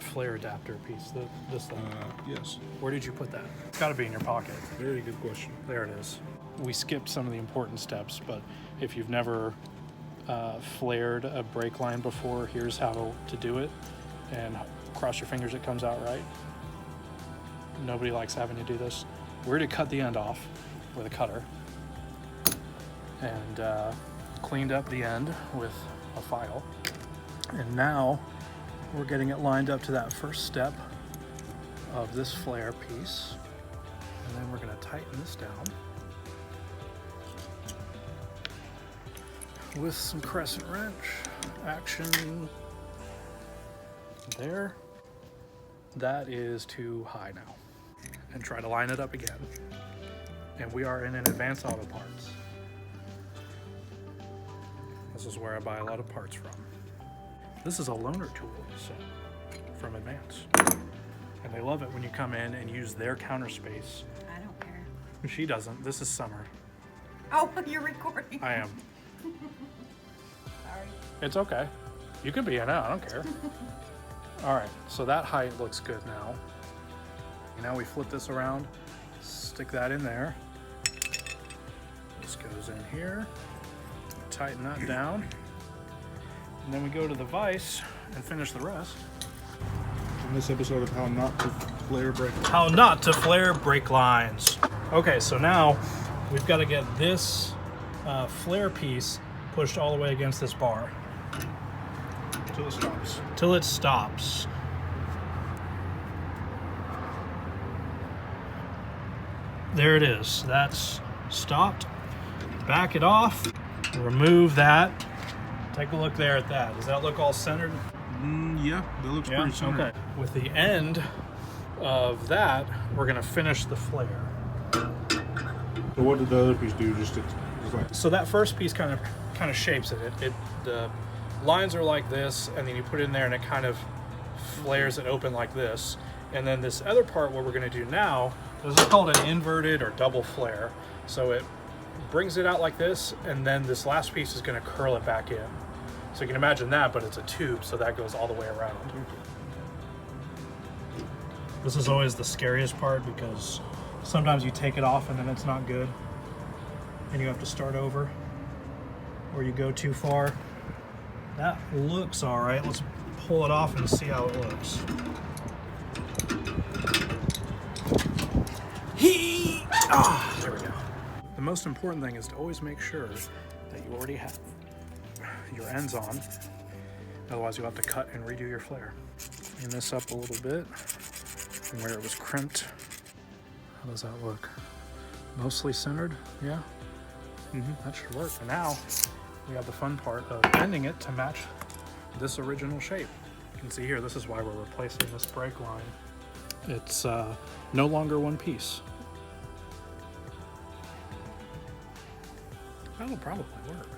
that flare adapter piece, this thing? Yes. Where did you put that? It's got to be in your pocket. Very good question. There it is. We skipped some of the important steps, but if you've never flared a brake line before, here's how to do it. And cross your fingers it comes out right. Nobody likes having to do this. We're to cut the end off with a cutter. And cleaned up the end with a file. And now we're getting it lined up to that first step of this flare piece. And then we're going to tighten this down with some crescent wrench action. There. That is too high now. And try to line it up again. And we are in an Advanced Auto Parts. This is where I buy a lot of parts from. This is a loaner tool set from Advance. And they love it when you come in and use their counter space. I don't care. She doesn't. This is Summer. Oh, you're recording. I am. Sorry. It's okay. You can be in it. I don't care. All right. So that height looks good now. Now we flip this around. Stick that in there. This goes in here. Tighten that down. And then we go to the vise and finish the rest. In this episode of How Not to Flare Brake. How not to flare brake lines. Okay, so now we've got to get this flare piece pushed all the way against this bar. Till it stops. Till it stops. There it is. That's stopped. Back it off. Remove that. Take a look there at that. Does that look all centered? Yeah, that looks pretty centered. Okay. With the end of that, we're going to finish the flare. So what did the other piece do? Just like... So that first piece kind of shapes it. The lines are like this, and then you put it in there, and it kind of flares it open like this. And then this other part, what we're going to do now, this is called an inverted or double flare. So it brings it out like this, and then this last piece is going to curl it back in. So you can imagine that, but it's a tube, so that goes all the way around. This is always the scariest part because sometimes you take it off and then it's not good, and you have to start over, or you go too far. That looks all right. Let's pull it off and see how it looks. There we go. The most important thing is to always make sure that you already have your ends on. Otherwise you'll have to cut and redo your flare. Clean this up a little bit from where it was crimped. How does that look? Mostly centered, yeah? That should work. And now we have the fun part of bending it to match this original shape. You can see here, this is why we're replacing this brake line. It's no longer one piece. That'll probably work.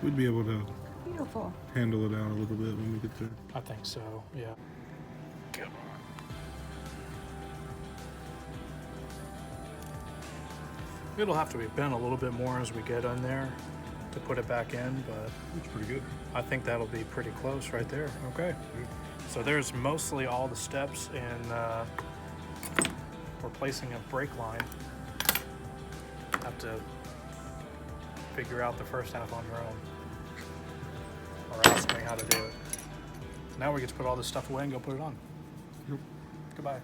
We'd be able to Beautiful. handle it out a little bit when we get there. I think so, yeah. Good. It'll have to be bent a little bit more as we get in there to put it back in, but It's pretty good. I think that'll be pretty close right there. Okay. So there's mostly all the steps in replacing a brake line. Have to figure out the first half on your own, or ask me how to do it. Now we get to put all this stuff away and go put it on. Yep. Goodbye.